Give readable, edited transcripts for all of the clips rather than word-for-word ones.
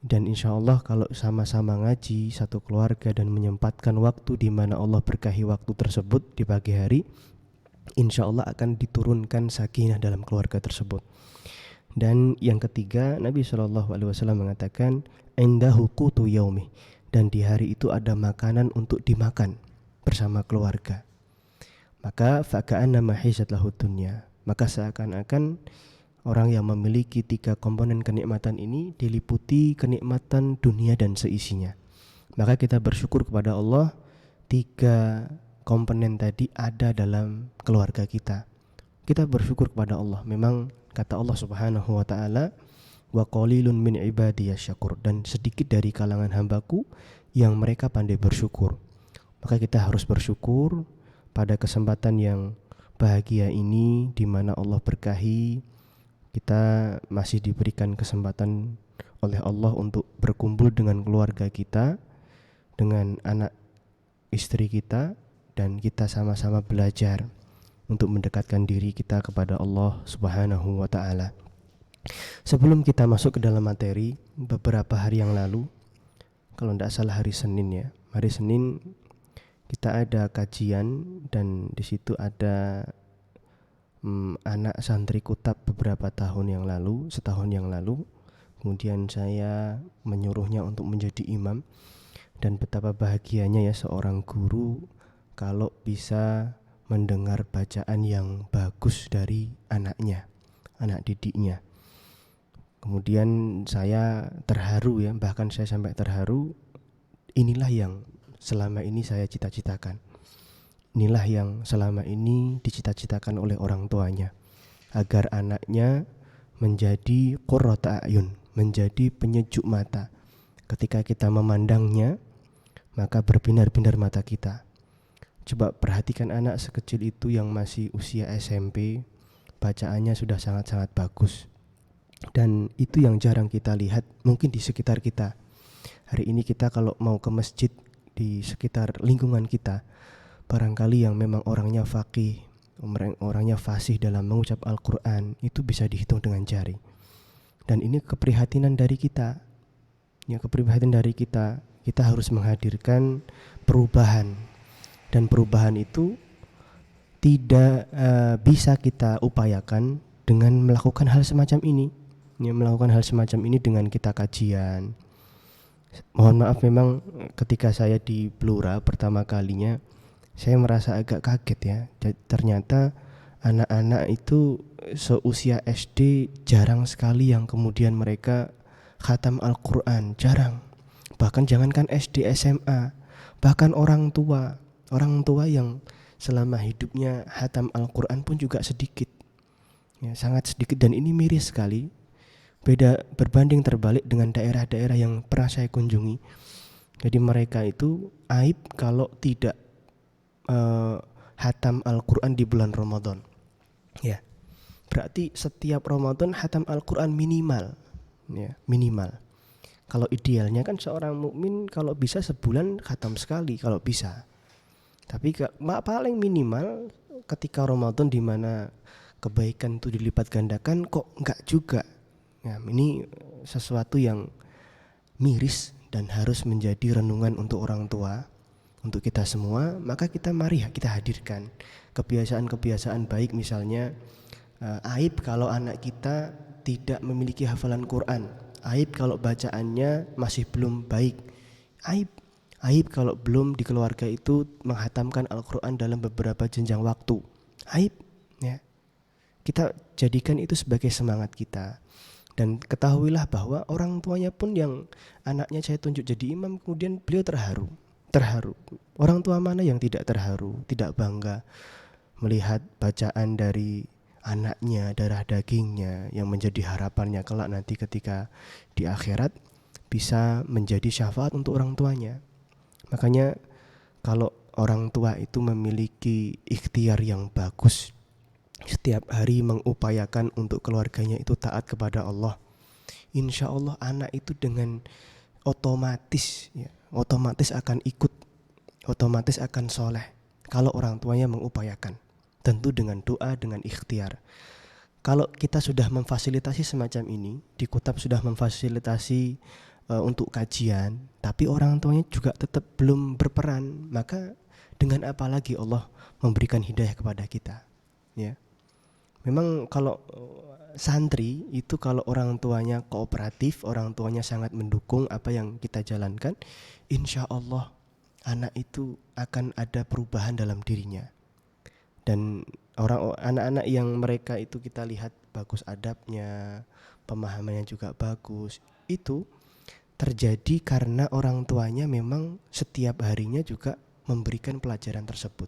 Dan insya Allah kalau sama-sama ngaji satu keluarga dan menyempatkan waktu di mana Allah berkahi waktu tersebut di pagi hari, insya Allah akan diturunkan sakinah dalam keluarga tersebut. Dan yang ketiga, Nabi SAW mengatakan indahu qutu yaumih, dan di hari itu ada makanan untuk dimakan bersama keluarga. Maka faka'annama hizat lahu dunya, maka seakan-akan orang yang memiliki 3 komponen kenikmatan ini diliputi kenikmatan dunia dan seisinya. Maka kita bersyukur kepada Allah 3 komponen tadi ada dalam keluarga kita. Kita bersyukur kepada Allah. Memang kata Allah Subhanahu wa taala, wa qalilun min ibadiyasy syakur, dan sedikit dari kalangan hambaku yang mereka pandai bersyukur. Maka kita harus bersyukur pada kesempatan yang bahagia ini di mana Allah berkahi, kita masih diberikan kesempatan oleh Allah untuk berkumpul dengan keluarga kita, dengan anak istri kita, dan kita sama-sama belajar untuk mendekatkan diri kita kepada Allah Subhanahu wa taala. Sebelum kita masuk ke dalam materi, beberapa hari yang lalu, kalau tidak salah hari Senin ya, hari Senin kita ada kajian dan di situ ada anak santri Kutab beberapa tahun yang lalu, setahun yang lalu. Kemudian saya menyuruhnya untuk menjadi imam, dan betapa bahagianya ya seorang guru kalau bisa mendengar bacaan yang bagus dari anaknya, anak didiknya. Kemudian saya terharu ya, bahkan saya sampai terharu. Inilah yang selama ini saya cita-citakan. Inilah yang selama ini dicita-citakan oleh orang tuanya, agar anaknya menjadi qurrata a'yun, menjadi penyejuk mata. Ketika kita memandangnya, maka berbinar-binar mata kita. Coba perhatikan anak sekecil itu yang masih usia SMP, bacaannya sudah sangat-sangat bagus. Dan itu yang jarang kita lihat mungkin di sekitar kita. Hari ini kita kalau mau ke masjid di sekitar lingkungan kita, barangkali yang memang orangnya faqih, orangnya fasih dalam mengucap Al-Quran, itu bisa dihitung dengan jari. Dan ini keprihatinan dari kita. Ya, keprihatinan dari kita. Kita harus menghadirkan perubahan. Dan perubahan itu tidak bisa kita upayakan dengan melakukan hal semacam ini. Ya, melakukan hal semacam ini dengan kita kajian. Mohon maaf, memang ketika saya di Blora pertama kalinya, saya merasa agak kaget ya. Ternyata anak-anak itu seusia SD jarang sekali yang kemudian mereka khatam Al-Quran, jarang. Bahkan jangankan SD, SMA, bahkan orang tua yang selama hidupnya khatam Al-Quran pun juga sedikit ya, sangat sedikit. Dan ini miris sekali, beda berbanding terbalik dengan daerah-daerah yang pernah saya kunjungi. Jadi mereka itu aib kalau tidak hatam Al-Quran di bulan Ramadan. Ya, berarti setiap Ramadan hatam Al-Quran minimal. Ya, minimal. Kalau idealnya kan seorang mukmin kalau bisa sebulan khatam sekali kalau bisa. Tapi paling minimal ketika Ramadan di mana kebaikan itu dilipat gandakan, kok enggak juga. Nah, ini sesuatu yang miris dan harus menjadi renungan untuk orang tua, untuk kita semua. Maka mari kita hadirkan kebiasaan-kebiasaan baik, misalnya aib kalau anak kita tidak memiliki hafalan Quran, aib kalau bacaannya masih belum baik, aib kalau belum di keluarga itu menghatamkan Al-Quran dalam beberapa jenjang waktu, aib ya. Kita jadikan itu sebagai semangat kita. Dan ketahuilah bahwa orang tuanya pun yang anaknya saya tunjuk jadi imam, kemudian beliau terharu. Orang tua mana yang tidak terharu, tidak bangga melihat bacaan dari anaknya, darah dagingnya, yang menjadi harapannya kelak nanti ketika di akhirat bisa menjadi syafaat untuk orang tuanya. Makanya kalau orang tua itu memiliki ikhtiar yang bagus, setiap hari mengupayakan untuk keluarganya itu taat kepada Allah, insya Allah anak itu dengan otomatis akan ikut, otomatis akan soleh kalau orang tuanya mengupayakan, tentu dengan doa, dengan ikhtiar. Kalau kita sudah memfasilitasi semacam ini, di Kutab sudah memfasilitasi untuk kajian, tapi orang tuanya juga tetap belum berperan, maka dengan apa lagi Allah memberikan hidayah kepada kita, ya. Memang kalau santri itu kalau orang tuanya kooperatif, orang tuanya sangat mendukung apa yang kita jalankan, insya Allah anak itu akan ada perubahan dalam dirinya. Dan anak-anak yang mereka itu kita lihat bagus adabnya, pemahamannya juga bagus, itu terjadi karena orang tuanya memang setiap harinya juga memberikan pelajaran tersebut.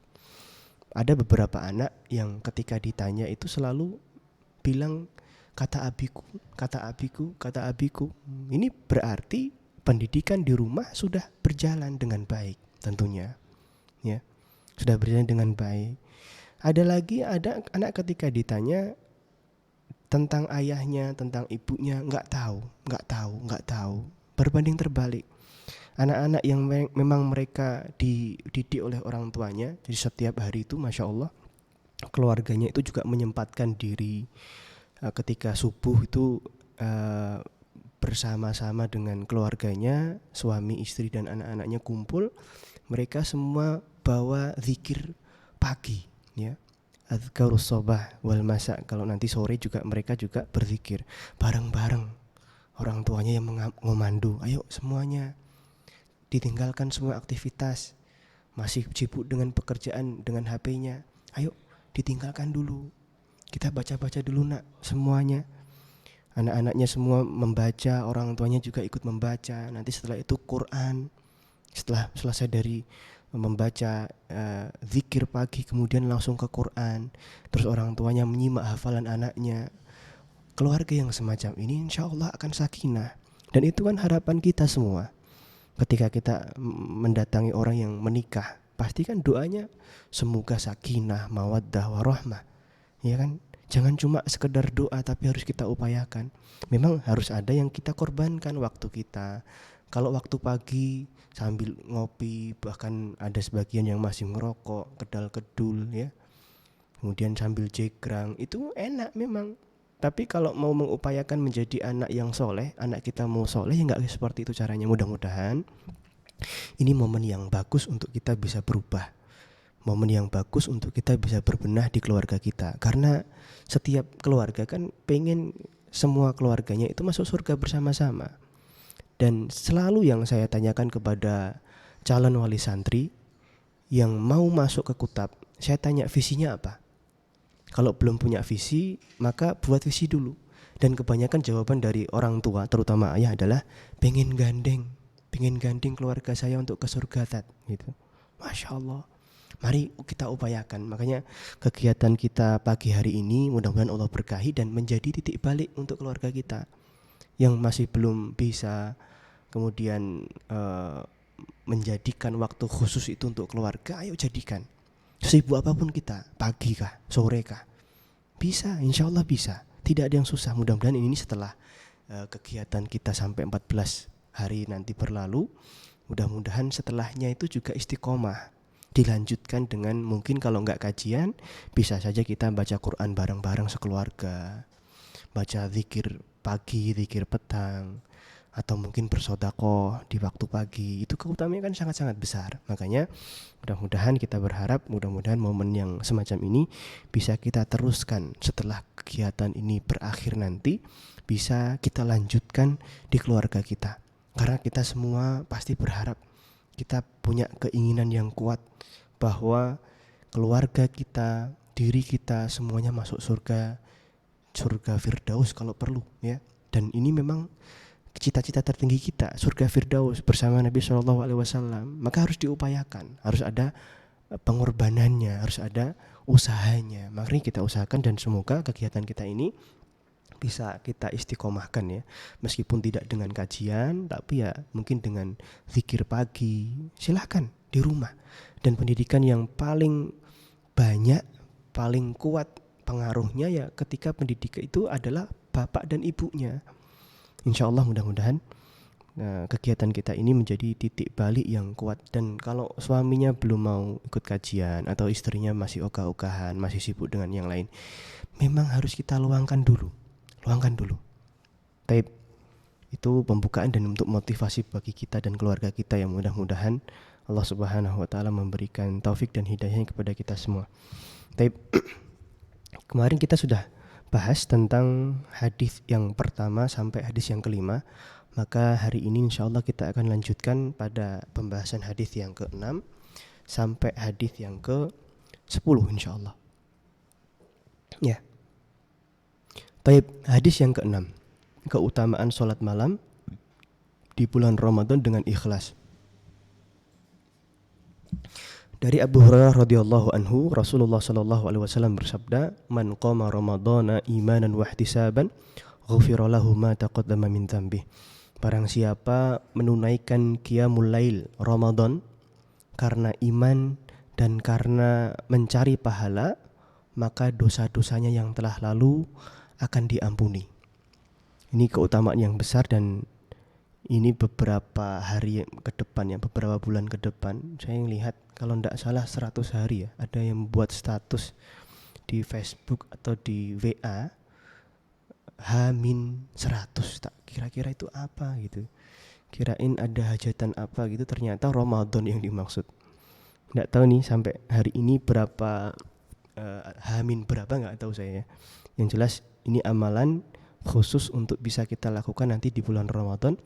Ada beberapa anak yang ketika ditanya itu selalu bilang kata abiku, kata abiku, kata abiku. Ini berarti pendidikan di rumah sudah berjalan dengan baik tentunya, ya. Sudah berjalan dengan baik. Ada anak ketika ditanya tentang ayahnya, tentang ibunya, nggak tahu. Berbanding terbalik. Anak-anak yang memang mereka dididik oleh orang tuanya, jadi setiap hari itu Masya Allah keluarganya itu juga menyempatkan diri ketika subuh itu bersama-sama dengan keluarganya, suami, istri dan anak-anaknya kumpul, mereka semua bawa zikir pagi, ya. Azkarus sobah wal masa, kalau nanti sore juga mereka juga berzikir bareng-bareng. Orang tuanya yang memandu, ayo semuanya ditinggalkan semua aktivitas, masih sibuk dengan pekerjaan, dengan HP-nya, ayo ditinggalkan dulu, kita baca-baca dulu nak semuanya. Anak-anaknya semua membaca, orang tuanya juga ikut membaca. Nanti setelah itu Quran, setelah selesai dari membaca zikir pagi, kemudian langsung ke Quran. Terus orang tuanya menyimak hafalan anaknya. Keluarga yang semacam ini insya Allah akan sakinah. Dan itu kan harapan kita semua. Ketika kita mendatangi orang yang menikah, pasti kan doanya semoga sakinah, mawaddah, warahmah, ya kan? Jangan cuma sekedar doa, tapi harus kita upayakan. Memang harus ada yang kita korbankan waktu kita. Kalau waktu pagi sambil ngopi, bahkan ada sebagian yang masih ngerokok, kedal-kedul, ya. Kemudian sambil jegrang, itu enak memang. Tapi kalau mau mengupayakan menjadi anak yang soleh, anak kita mau soleh, ya nggak seperti itu caranya. Mudah-mudahan ini momen yang bagus untuk kita bisa berubah, momen yang bagus untuk kita bisa berbenah di keluarga kita. Karena setiap keluarga kan pengen semua keluarganya itu masuk surga bersama-sama. Dan selalu yang saya tanyakan kepada calon wali santri yang mau masuk ke Kutab, saya tanya visinya apa. Kalau belum punya visi, maka buat visi dulu. Dan kebanyakan jawaban dari orang tua, terutama ayah, adalah pengen gandeng keluarga saya untuk ke surga, Tat, gitu. Masya Allah. Mari kita upayakan. Makanya kegiatan kita pagi hari ini mudah-mudahan Allah berkahi dan menjadi titik balik untuk keluarga kita yang masih belum bisa kemudian menjadikan waktu khusus itu untuk keluarga. Ayo jadikan. Sibuk apapun kita, pagi kah, sore kah, bisa, insya Allah bisa. Tidak ada yang susah. Mudah-mudahan ini setelah kegiatan kita sampai 14 hari nanti berlalu, mudah-mudahan setelahnya itu juga istiqomah, dilanjutkan dengan mungkin kalau nggak kajian, bisa saja kita baca Quran bareng-bareng sekeluarga, baca zikir pagi, zikir petang, atau mungkin bersedekah di waktu pagi. Itu keutamaannya kan sangat-sangat besar. Makanya mudah-mudahan kita berharap, mudah-mudahan momen yang semacam ini bisa kita teruskan setelah kegiatan ini berakhir nanti, bisa kita lanjutkan di keluarga kita. Karena kita semua pasti berharap, kita punya keinginan yang kuat bahwa keluarga kita, diri kita semuanya masuk surga Firdaus kalau perlu, ya. Dan ini memang cita-cita tertinggi kita, surga Firdaus bersama Nabi SAW. Maka harus diupayakan, harus ada pengorbanannya, harus ada usahanya. Mari kita usahakan dan semoga kegiatan kita ini bisa kita istiqomahkan, ya. Meskipun tidak dengan kajian, tapi ya mungkin dengan zikir pagi, silahkan di rumah. Dan pendidikan yang paling banyak, paling kuat pengaruhnya ya ketika pendidik itu adalah bapak dan ibunya. Insya Allah mudah-mudahan kegiatan kita ini menjadi titik balik yang kuat. Dan kalau suaminya belum mau ikut kajian atau istrinya masih ogah-ogahan, masih sibuk dengan yang lain, memang harus kita luangkan dulu. Taib, Itu pembukaan dan untuk motivasi bagi kita dan keluarga kita, yang mudah-mudahan Allah Subhanahu wa taala memberikan taufik dan hidayahnya kepada kita semua. Tapi kemarin kita sudah bahas tentang hadis yang pertama sampai hadis yang kelima. Maka hari ini insya Allah kita akan lanjutkan pada pembahasan hadis yang ke-6 sampai hadis yang ke-10 insya Allah. Ya. Baik, hadis yang ke-6. Keutamaan sholat malam di bulan Ramadan dengan ikhlas. Dari Abu Hurairah radhiyallahu anhu, Rasulullah sallallahu alaihi wasallam bersabda, "Man qama ramadhana imanan wa ihtisaban, ghufira lahu ma taqaddama min dzambih." Barang siapa menunaikan qiyamul lail Ramadan karena iman dan karena mencari pahala, maka dosa-dosanya yang telah lalu akan diampuni. Ini keutamaan yang besar, dan ini beberapa hari ke depan ya, beberapa bulan ke depan. Saya lihat kalau tidak salah 100 hari ya, ada yang membuat status di Facebook atau di WA H-100. Tak kira-kira itu apa gitu. Kirain ada hajatan apa gitu, ternyata Ramadan yang dimaksud. Nggak tahu nih sampai hari ini berapa H- berapa nggak tahu saya ya. Yang jelas ini amalan khusus untuk bisa kita lakukan nanti di bulan Ramadan,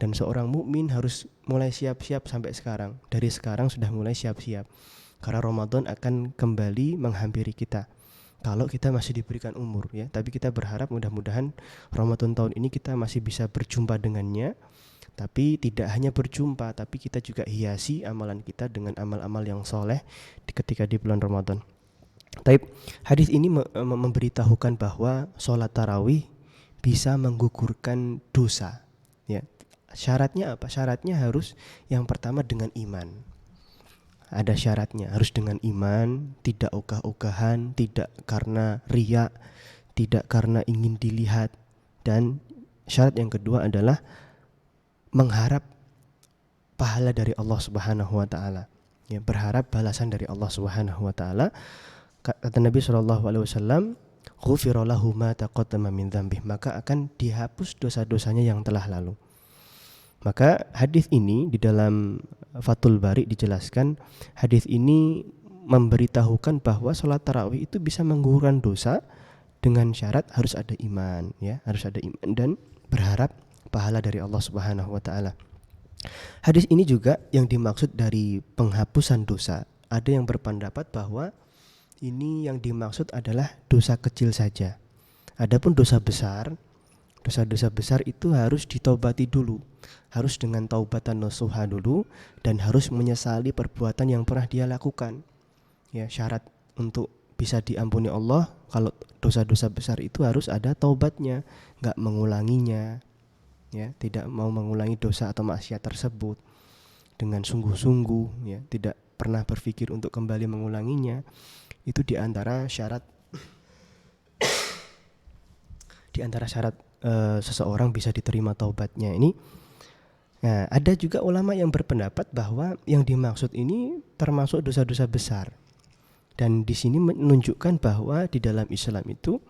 dan seorang mukmin harus mulai siap-siap sampai sekarang. Dari sekarang sudah mulai siap-siap, karena Ramadan akan kembali menghampiri kita kalau kita masih diberikan umur ya. Tapi kita berharap mudah-mudahan Ramadan tahun ini kita masih bisa berjumpa dengannya. Tapi tidak hanya berjumpa, tapi kita juga hiasi amalan kita dengan amal-amal yang soleh ketika di bulan Ramadan. Tapi hadis ini memberitahukan bahwa sholat tarawih bisa menggugurkan dosa ya. Syaratnya apa? Syaratnya harus yang pertama dengan iman. Ada syaratnya, harus dengan iman, tidak ogah-ogahan, tidak karena riya, tidak karena ingin dilihat. Dan syarat yang kedua adalah mengharap pahala dari Allah Subhanahu wa taala. Ya, berharap balasan dari Allah Subhanahu wa taala. Kata Nabi sallallahu alaihi wasallam, "Ghufira lahu ma taqaddama min dzambih," maka akan dihapus dosa-dosanya yang telah lalu. Maka hadis ini di dalam Fathul Bari dijelaskan, hadis ini memberitahukan bahwa sholat tarawih itu bisa menggugurkan dosa dengan syarat harus ada iman ya, harus ada iman dan berharap pahala dari Allah Subhanahu wa taala. Hadis ini juga yang dimaksud dari penghapusan dosa. Ada yang berpendapat bahwa ini yang dimaksud adalah dosa kecil saja. Adapun dosa besar, dosa-dosa besar itu harus ditaubati dulu, harus dengan taubatan nasuha dulu, dan harus menyesali perbuatan yang pernah dia lakukan. Ya, syarat untuk bisa diampuni Allah kalau dosa-dosa besar itu harus ada taubatnya, nggak mengulanginya. Ya, tidak mau mengulangi dosa atau maksiat tersebut dengan sungguh-sungguh, ya, tidak pernah berpikir untuk kembali mengulanginya. Itu di antara syarat seseorang bisa diterima taubatnya ini. Nah, ada juga ulama yang berpendapat bahwa yang dimaksud ini termasuk dosa-dosa besar. Dan di sini menunjukkan bahwa di dalam Islam itu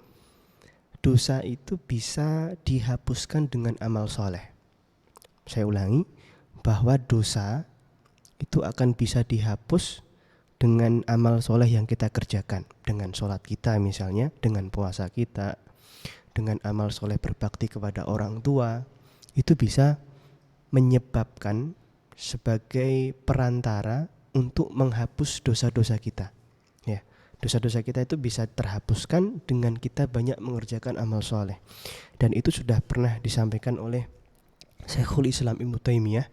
dosa itu bisa dihapuskan dengan amal soleh. Saya ulangi, bahwa dosa itu akan bisa dihapus dengan amal soleh yang kita kerjakan, dengan sholat kita misalnya, dengan puasa kita, dengan amal soleh berbakti kepada orang tua. Itu bisa menyebabkan sebagai perantara untuk menghapus dosa-dosa kita ya. Dosa-dosa kita itu bisa terhapuskan dengan kita banyak mengerjakan amal soleh. Dan itu sudah pernah disampaikan oleh Syekhul Islam Ibnu Taimiyah.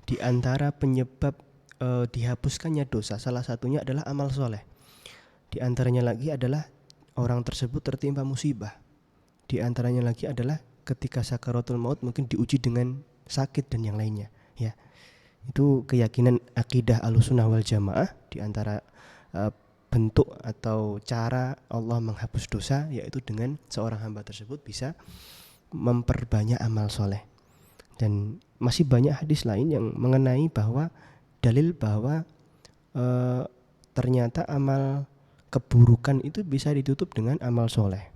Di antara penyebab dihapuskannya dosa, salah satunya adalah amal soleh. Di antaranya lagi adalah orang tersebut tertimpa musibah. Di antaranya lagi adalah ketika sakaratul maut mungkin diuji dengan sakit dan yang lainnya ya. Itu keyakinan akidah Ahlussunnah wal Jamaah. Di antara bentuk atau cara Allah menghapus dosa yaitu dengan seorang hamba tersebut bisa memperbanyak amal soleh. Dan masih banyak hadis lain yang mengenai bahwa dalil bahwa ternyata amal keburukan itu bisa ditutup dengan amal soleh.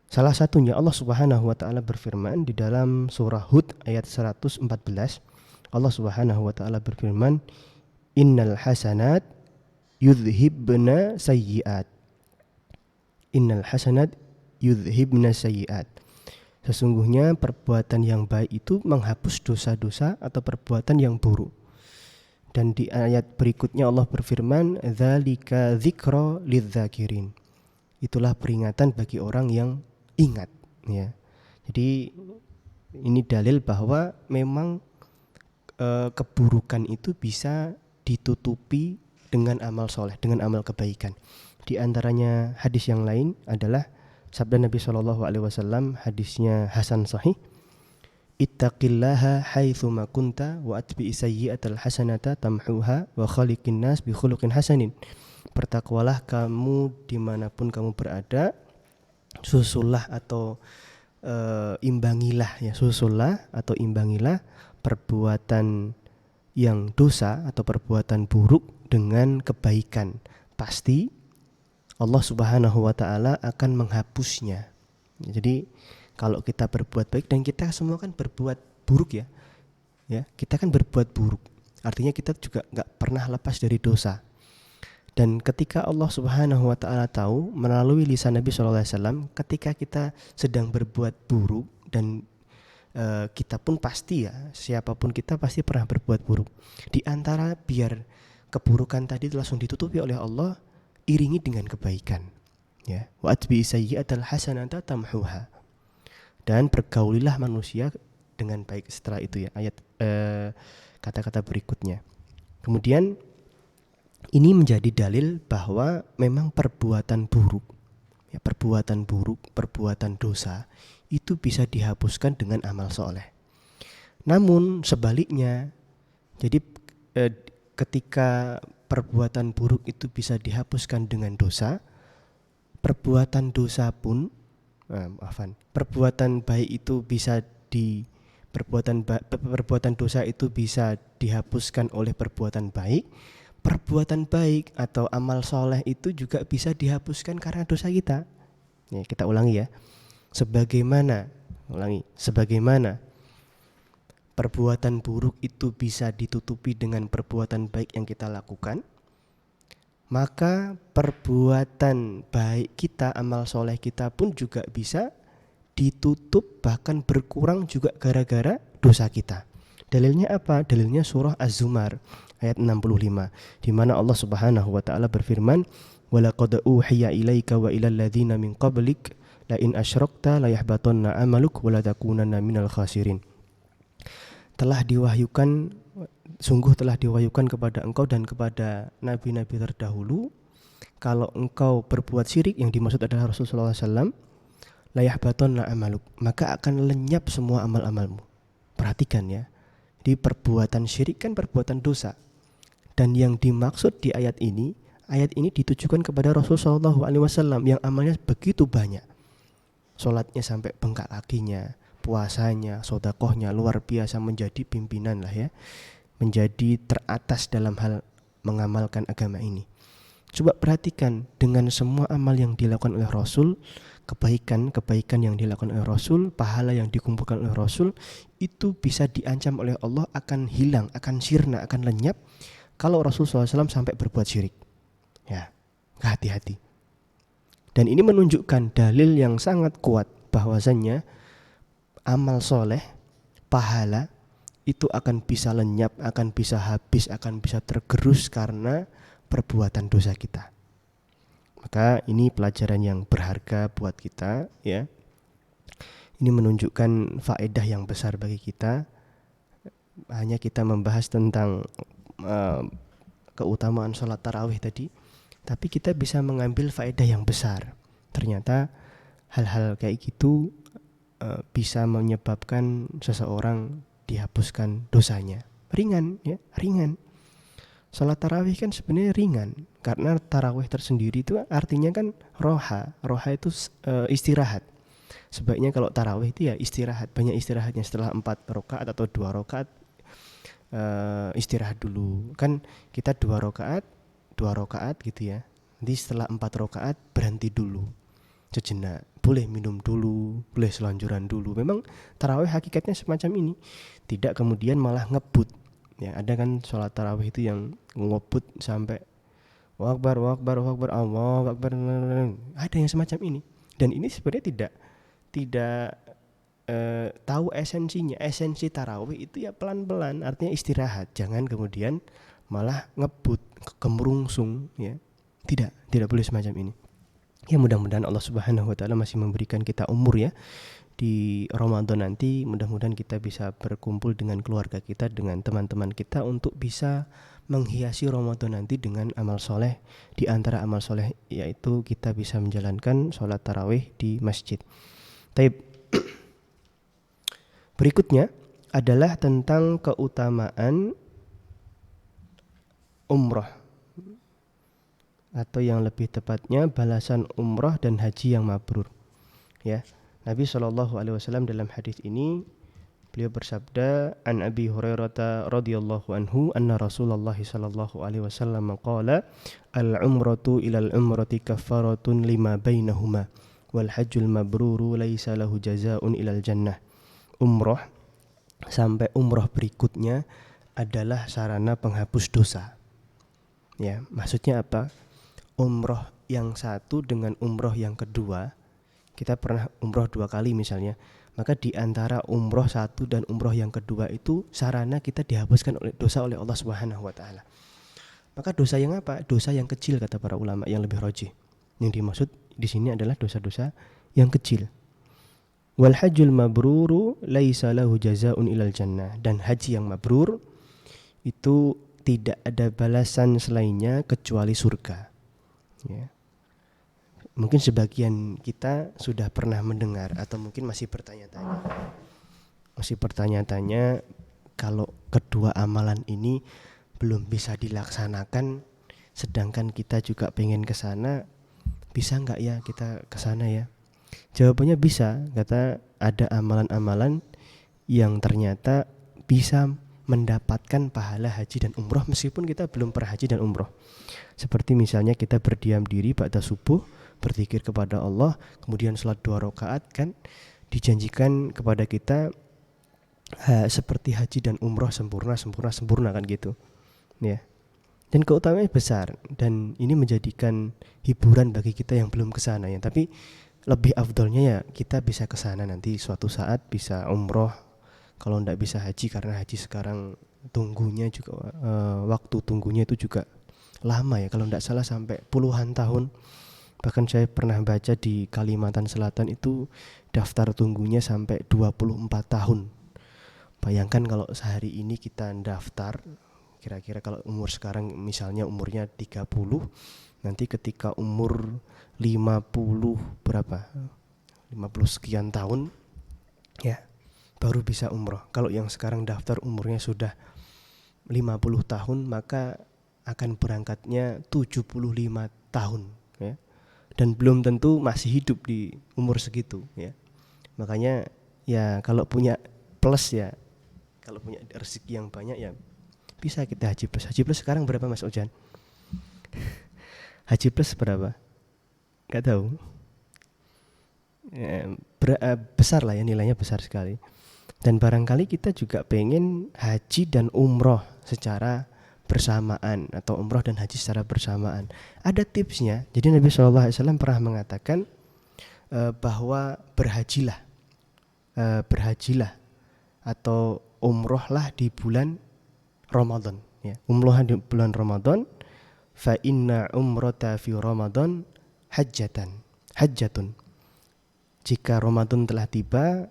Salah satunya Allah Subhanahu wa taala berfirman di dalam surah Hud ayat 114. Allah Subhanahu wa taala berfirman, "Innal hasanat yudhibna sayyi'at." Innal hasanat yudhibna sayyi'at. Sesungguhnya perbuatan yang baik itu menghapus dosa-dosa atau perbuatan yang buruk. Dan di ayat berikutnya Allah berfirman, "Dzalika dzikra lidzakirin." Itulah peringatan bagi orang yang ingat, ya. Jadi ini dalil bahwa memang keburukan itu bisa ditutupi dengan amal soleh, dengan amal kebaikan. Di antaranya hadis yang lain adalah sabda Nabi SAW, hadisnya Hasan Sahih, "Ittaqillaha haitsuma kunta wa atbi'i sayyi'atal hasanata tamhuha wa khaliqin nas bi khuluqin hasanin." Bertakwalah kamu dimanapun kamu berada, susullah atau imbangilah perbuatan yang dosa atau perbuatan buruk dengan kebaikan. Pasti Allah Subhanahu wa taala akan menghapusnya. Jadi kalau kita berbuat baik, dan kita semua kan berbuat buruk ya, kita kan berbuat buruk. Artinya kita juga nggak pernah lepas dari dosa. Dan ketika Allah Subhanahu wa taala tahu melalui lisan Nabi SAW, ketika kita sedang berbuat buruk, dan kita pun pasti siapapun kita pasti pernah berbuat buruk. Di antara biar keburukan tadi langsung ditutupi oleh Allah, iringi dengan kebaikan. Ya, wa atbi sayyi'atal hasanata tamhuha. Dan pergaulilah manusia dengan baik. Setelah itu ayat kata-kata berikutnya. Kemudian ini menjadi dalil bahwa memang perbuatan buruk, perbuatan dosa itu bisa dihapuskan dengan amal soleh. Namun sebaliknya, jadi ketika perbuatan buruk itu bisa dihapuskan dengan dosa, perbuatan baik itu bisa perbuatan dosa itu bisa dihapuskan oleh perbuatan baik. Perbuatan baik atau amal soleh itu juga bisa dihapuskan karena dosa kita. Ya, kita ulangi ya. Sebagaimana perbuatan buruk itu bisa ditutupi dengan perbuatan baik yang kita lakukan, maka perbuatan baik kita, amal soleh kita pun juga bisa ditutup, bahkan berkurang juga gara-gara dosa kita. Dalilnya apa? Dalilnya surah Az-Zumar ayat 65, di mana Allah Subhanahu wa taala berfirman, "Walaqad uhiya ilaika wa ilal ladzina min qablik la in asyrakta la yahbatanna amaluk wa la takunanna minal khasirin." Sungguh telah diwahyukan kepada engkau dan kepada nabi-nabi terdahulu, kalau engkau berbuat syirik, yang dimaksud adalah Rasulullah SAW, la yahbatanna amaluk, maka akan lenyap semua amal-amalmu. Perhatikan ya. Di perbuatan syirik kan perbuatan dosa. Dan yang dimaksud di ayat ini ditujukan kepada Rasulullah SAW yang amalnya begitu banyak. Sholatnya sampai bengkak kakinya, puasanya, sodakohnya luar biasa, menjadi pimpinan lah ya, menjadi teratas dalam hal mengamalkan agama ini. Coba perhatikan, dengan semua amal yang dilakukan oleh Rasul, kebaikan yang dilakukan oleh Rasul, pahala yang dikumpulkan oleh Rasul, itu bisa diancam oleh Allah akan hilang, akan sirna, akan lenyap kalau Rasulullah SAW sampai berbuat syirik. Ya, hati-hati. Dan ini menunjukkan dalil yang sangat kuat bahwasannya amal soleh, pahala itu akan bisa lenyap, akan bisa habis, akan bisa tergerus karena perbuatan dosa kita. Maka ini pelajaran yang berharga buat kita ya. Ini menunjukkan faedah yang besar bagi kita. Hanya kita membahas tentang keutamaan sholat tarawih tadi, tapi kita bisa mengambil faedah yang besar. Ternyata hal-hal kayak gitu bisa menyebabkan seseorang dihapuskan dosanya. Ringan ya, ringan. Sholat tarawih kan sebenarnya ringan, karena tarawih tersendiri itu artinya kan roha itu istirahat. Sebaiknya kalau tarawih itu ya istirahat, banyak istirahatnya. Setelah 4 rakaat atau 2 rakaat istirahat dulu. Kan kita 2 rakaat gitu ya. Nanti setelah 4 rakaat berhenti dulu sejenak, boleh minum dulu, boleh selanjuran dulu. Memang tarawih hakikatnya semacam ini. Tidak kemudian malah ngebut. Ya, ada kan sholat tarawih itu yang ngebut sampai Allahu Akbar, Allahu Akbar, Allahu Akbar, Allahu Akbar. Ada yang semacam ini. Dan ini sebenarnya tidak tahu esensinya. Esensi tarawih itu ya pelan-pelan, artinya istirahat. Jangan kemudian malah ngebut, kemerungsung, ya. Tidak boleh semacam ini. Ya, mudah-mudahan Allah Subhanahu wa taala masih memberikan kita umur ya. Di Ramadan nanti mudah-mudahan kita bisa berkumpul dengan keluarga kita, dengan teman-teman kita untuk bisa menghiasi Ramadan nanti dengan amal soleh. Di antara amal soleh yaitu kita bisa menjalankan sholat tarawih di masjid. Taib. Berikutnya adalah tentang keutamaan umrah, atau yang lebih tepatnya balasan umrah dan haji yang mabrur. Ya, Nabi SAW dalam hadis ini beliau bersabda, an Abi Hurairah radhiyallahu anhu anna Rasulullah sallallahu alaihi wasallam qala al-umratu ila al-umrati kaffaratun lima bainahuma wal hajjul mabruru laisa lahu jazaa'un ilal jannah. Umrah sampai umrah berikutnya adalah sarana penghapus dosa. Ya, maksudnya apa? Umrah yang satu dengan umrah yang kedua, kita pernah umrah 2 kali misalnya, maka di antara umrah satu dan umrah yang kedua itu sarana kita dihapuskan oleh dosa oleh Allah Subhanahu wa taala. Maka dosa yang apa? Dosa yang kecil kata para ulama yang lebih rajih. Yang dimaksud di sini adalah dosa-dosa yang kecil. Wal hajjul mabruru laisa lahu jazaa'un ilal jannah, dan haji yang mabrur itu tidak ada balasan selainnya kecuali surga. Ya. Mungkin sebagian kita sudah pernah mendengar atau mungkin masih bertanya-tanya kalau kedua amalan ini belum bisa dilaksanakan, sedangkan kita juga pengen ke sana, bisa nggak ya kita ke sana ya? Jawabannya bisa. Kata ada amalan-amalan yang ternyata bisa mendapatkan pahala haji dan umroh meskipun kita belum pernah haji dan umroh. Seperti misalnya kita berdiam diri ba'da subuh, berzikir kepada Allah, kemudian sholat 2 rakaat, kan dijanjikan kepada kita seperti haji dan umroh sempurna kan gitu. Ya. Dan keutamaannya besar, dan ini menjadikan hiburan bagi kita yang belum ke sana ya. Tapi lebih afdolnya ya kita bisa ke sana nanti suatu saat, bisa umroh. Kalau enggak bisa haji, karena haji sekarang tunggunya juga waktu tunggunya itu juga lama ya, kalau enggak salah sampai puluhan tahun. Bahkan saya pernah baca di Kalimantan Selatan itu daftar tunggunya sampai 24 tahun. Bayangkan kalau sehari ini kita daftar, kira-kira kalau umur sekarang misalnya umurnya 30, nanti ketika umur 50 berapa? 50 sekian tahun ya, baru bisa umroh. Kalau yang sekarang daftar umurnya sudah 50 tahun, maka akan berangkatnya 75 tahun ya. Dan belum tentu masih hidup di umur segitu ya. Makanya ya kalau punya plus ya, kalau punya rezeki yang banyak ya bisa kita haji plus. Haji plus sekarang berapa Mas Ojan? Haji plus berapa? Gak tahu. Besar lah ya, nilainya besar sekali. Dan barangkali kita juga pengen haji dan umroh secara bersamaan, atau umroh dan haji secara bersamaan. Ada tipsnya. Jadi Nabi SAW pernah mengatakan bahwa berhajilah atau umrohlah di bulan Ramadan ya. Umroh di bulan Ramadan, fa inna umrata fi Ramadan hajjatun. Jika Ramadan telah tiba,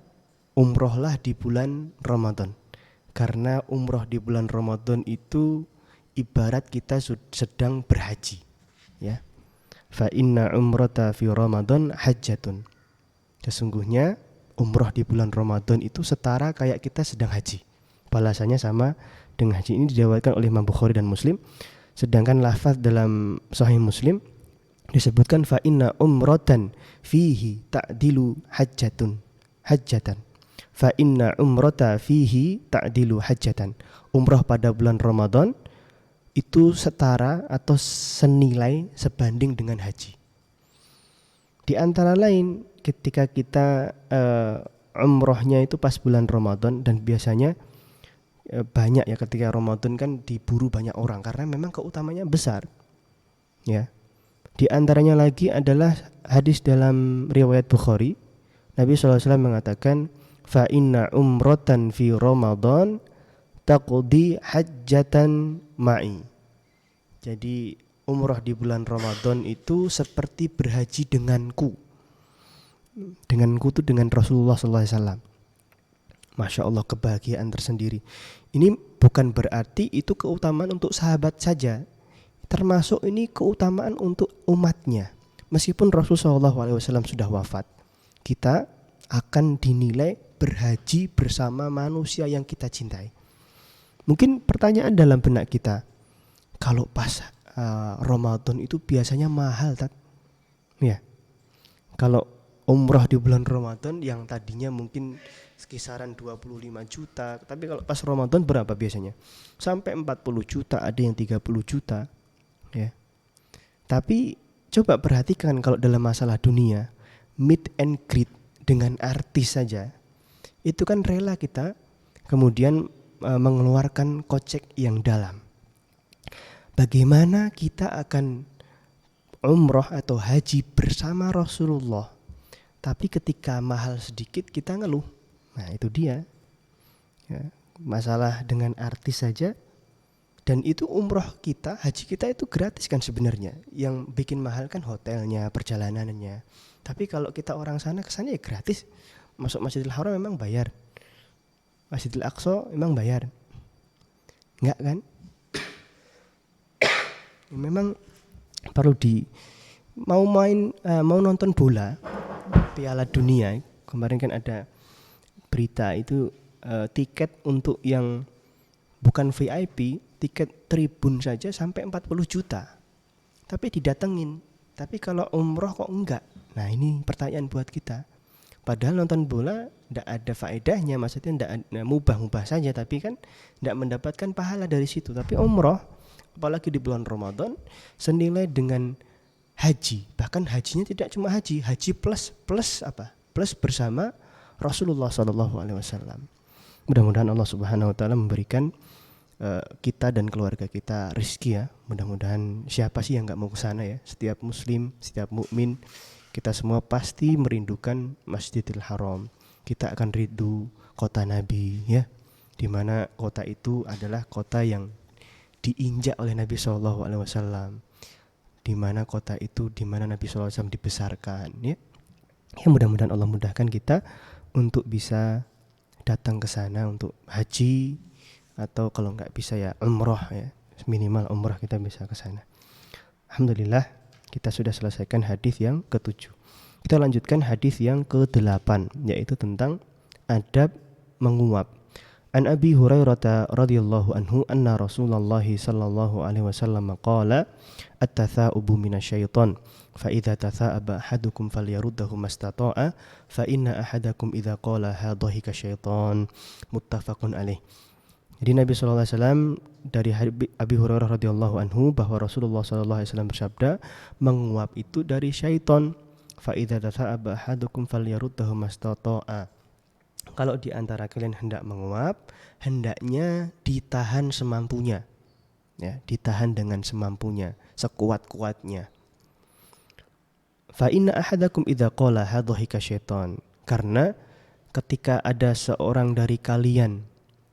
umrohlah di bulan Ramadan. Karena umroh di bulan Ramadan itu ibarat kita sedang berhaji ya. Fa inna umrata fi Ramadan hajjatun. Sesungguhnya umroh di bulan Ramadan itu setara kayak kita sedang haji. Balasannya sama dengan haji. Ini diriwayatkan oleh Imam Bukhari dan Muslim. Sedangkan lafaz dalam Sahih Muslim disebutkan fa inna umratan fihi ta'dilu hajjatan. Fa inna umrata fihi ta'dilu hajjatan. Umrah pada bulan Ramadan itu setara atau senilai sebanding dengan haji. Di antara lain ketika kita umrohnya itu pas bulan Ramadan, dan biasanya banyak ya ketika Ramadan kan diburu banyak orang karena memang keutamanya besar ya. Di antaranya lagi adalah hadis dalam riwayat Bukhari, Nabi SAW mengatakan fa inna umratan fi Ramadan taqdi hajjatan ma'i. Jadi umrah di bulan Ramadan itu seperti berhaji denganku. Denganku itu dengan Rasulullah SAW. Masya Allah, kebahagiaan tersendiri. Ini bukan berarti itu keutamaan untuk sahabat saja, termasuk ini keutamaan untuk umatnya. Meskipun Rasulullah SAW sudah wafat, kita akan dinilai berhaji bersama manusia yang kita cintai. Mungkin pertanyaan dalam benak kita, kalau pas Ramadan itu biasanya mahal, tak? Ya. Kalau umrah di bulan Ramadan yang tadinya mungkin kisaran 25 juta, tapi kalau pas Ramadan berapa biasanya? Sampai 40 juta, ada yang 30 juta. Ya. Tapi coba perhatikan kalau dalam masalah dunia, meet and greet dengan artis saja, itu kan rela kita kemudian mengeluarkan kocek yang dalam. Bagaimana kita akan umroh atau haji bersama Rasulullah, tapi ketika mahal sedikit kita ngeluh? Nah itu dia ya, masalah dengan artis saja. Dan itu umroh kita, haji kita itu gratis kan sebenarnya. Yang bikin mahal kan hotelnya, perjalanannya. Tapi kalau kita orang sana kesana ya gratis. Masuk Masjidil Haram memang bayar, Masjidil Aqsa memang bayar, enggak kan? Memang perlu mau nonton bola Piala Dunia kemarin kan ada berita itu, tiket untuk yang bukan VIP, tiket tribun saja sampai 40 juta. Tapi didatengin. Tapi kalau umroh kok enggak? Nah ini pertanyaan buat kita. Padahal nonton bola enggak ada faedahnya, maksudnya enggak mubah-mubah saja, tapi kan enggak mendapatkan pahala dari situ. Tapi umroh, apalagi di bulan Ramadan, senilai dengan haji. Bahkan hajinya tidak cuma haji plus apa? Plus bersama Rasulullah SAW. Mudah-mudahan Allah Subhanahu Wa Taala memberikan kita dan keluarga kita rezeki ya. Mudah-mudahan siapa sih yang nggak mau ke sana ya. Setiap muslim, setiap mukmin, kita semua pasti merindukan Masjidil Haram. Kita akan rindu kota Nabi ya, dimana kota itu adalah kota yang diinjak oleh Nabi SAW, dimana kota itu dimana Nabi SAW dibesarkan ya. Ya mudah-mudahan Allah mudahkan kita untuk bisa datang ke sana untuk haji, atau kalau nggak bisa ya umroh ya, minimal umroh kita bisa ke sana. Alhamdulillah kita sudah selesaikan hadis yang ke-7. Kita lanjutkan hadis yang ke-8, yaitu tentang adab menguap. An Abi Hurairah radhiyallahu anhu anna Rasulullah sallallahu alaihi wasallam qala at-tatha'ubu minasyaiton fa idza tatha'aba ahadukum falyaruddahu mastata'a fa inna ahadakum idza qala hadhika syaiton. Muttafaqun alaih. Jadi Nabi SAW dari Abi Hurairah radhiyallahu anhu bahwa Rasulullah SAW bersabda, menguap itu dari syaiton. Fa idza tatha'aba ahadukum falyaruddahu mastata'a. Kalau di antara kalian hendak menguap, hendaknya ditahan semampunya. Ya, ditahan dengan semampunya, sekuat-kuatnya. Fa inna ahadakum idza qala hadhika syaiton. Karena ketika ada seorang dari kalian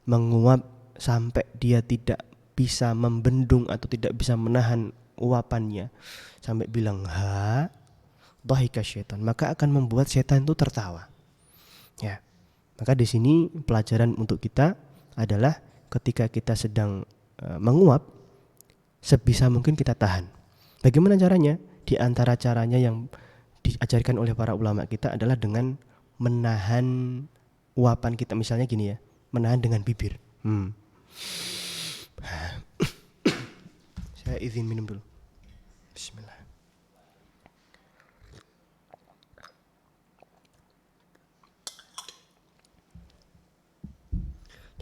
menguap sampai dia tidak bisa membendung atau tidak bisa menahan uapannya, sampai bilang ha dhahika syaitan, maka akan membuat setan itu tertawa. Ya. Maka di sini pelajaran untuk kita adalah ketika kita sedang menguap, sebisa mungkin kita tahan. Bagaimana caranya? Di antara caranya yang diajarkan oleh para ulama kita adalah dengan menahan uapan kita. Misalnya gini ya, menahan dengan bibir. Saya izin minum dulu. Bismillah.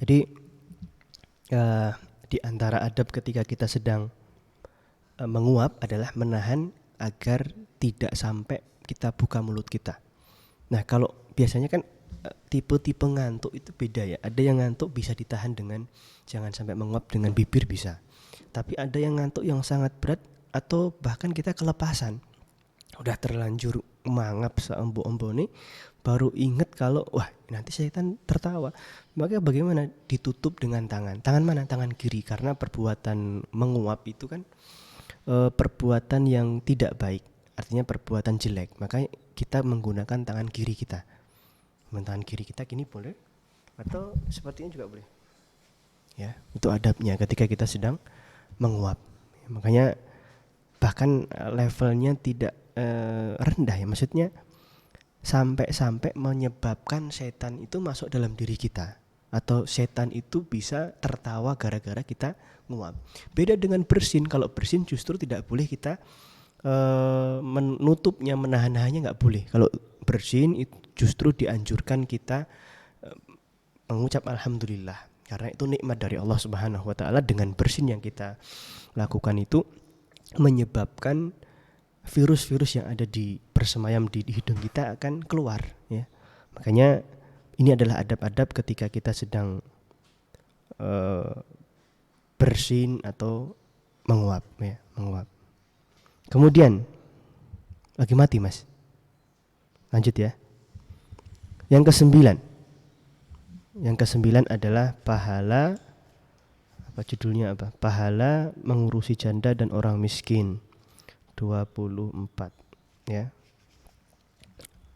Jadi di antara adab ketika kita sedang menguap adalah menahan agar tidak sampai kita buka mulut kita. Nah, kalau biasanya kan tipe-tipe ngantuk itu beda ya. Ada yang ngantuk bisa ditahan dengan jangan sampai menguap dengan bibir bisa. Tapi ada yang ngantuk yang sangat berat atau bahkan kita kelepasan. Udah terlanjur mangap seembo-embo nih, baru inget kalau wah nanti setan tertawa. Maka bagaimana? Ditutup dengan tangan. Tangan mana? Tangan kiri, karena perbuatan menguap itu kan perbuatan yang tidak baik, artinya perbuatan jelek. Maka kita menggunakan tangan kiri kita. Tangan kiri kita gini boleh, atau sepertinya juga boleh. Ya, itu adabnya ketika kita sedang menguap. Makanya bahkan levelnya tidak rendah ya, maksudnya sampai menyebabkan setan itu masuk dalam diri kita, atau setan itu bisa tertawa gara-gara kita nguap. Beda dengan bersin. Kalau bersin justru tidak boleh kita menutupnya, menahan-nahannya nggak boleh. Kalau bersin itu justru dianjurkan kita mengucap alhamdulillah, karena itu nikmat dari Allah Subhanahu wa taala. Dengan bersin yang kita lakukan itu menyebabkan virus-virus yang ada di bersemayam di hidung kita akan keluar ya. Makanya ini adalah adab-adab ketika kita sedang bersin atau menguap ya, menguap. Kemudian lagi mati Mas. Lanjut ya. Yang kesembilan. Yang kesembilan adalah pahala, apa judulnya apa? Pahala mengurusi janda dan orang miskin. 24 ya.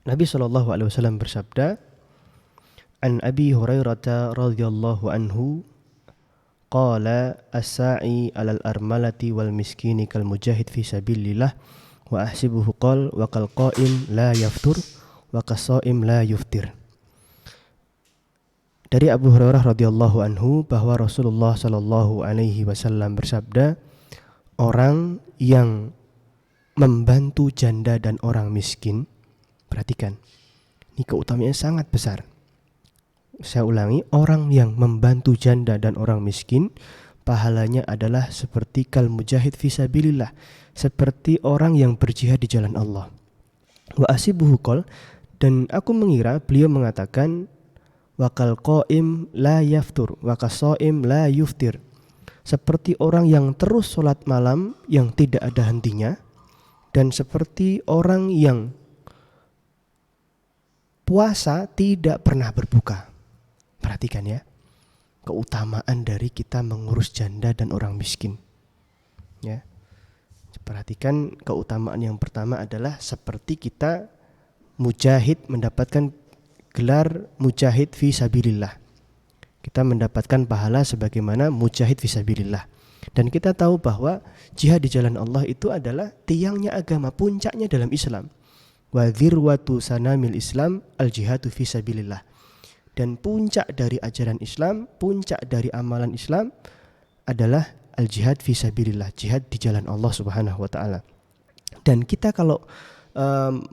Nabi SAW bersabda, An Abi Hurairah radhiyallahu anhu qala as-sa'i 'alal armalati wal miskini kal mujahid fi sabilillah wa ahsibuhu qal wa kal qa'im la yaftur wa kas-sha'im la yuftir. Dari Abu Hurairah radhiyallahu anhu bahwa Rasulullah sallallahu alaihi wasallam bersabda, orang yang membantu janda dan orang miskin, perhatikan, ini keutamaannya sangat besar. Saya ulangi, orang yang membantu janda dan orang miskin, pahalanya adalah seperti kal mujahid fisabilillah, seperti orang yang berjihad di jalan Allah. Wa asibuhu qol, dan aku mengira beliau mengatakan wa kal qaim la yaftur wa kas-shaim la yuftir, seperti orang yang terus sholat malam yang tidak ada hentinya, dan seperti orang yang puasa tidak pernah berbuka. Perhatikan ya, keutamaan dari kita mengurus janda dan orang miskin ya. Perhatikan keutamaan yang pertama adalah seperti kita mujahid, mendapatkan gelar mujahid fi sabilillah. Kita mendapatkan pahala sebagaimana mujahid fi sabilillah. Dan kita tahu bahwa jihad di jalan Allah itu adalah tiangnya agama, puncaknya dalam Islam. Wa dzirwatu sanamil Islam al-jihadu fi sabilillah. Dan puncak dari ajaran Islam, puncak dari amalan Islam adalah al-jihad fi sabilillah, jihad di jalan Allah Subhanahu wa taala. Dan kita kalau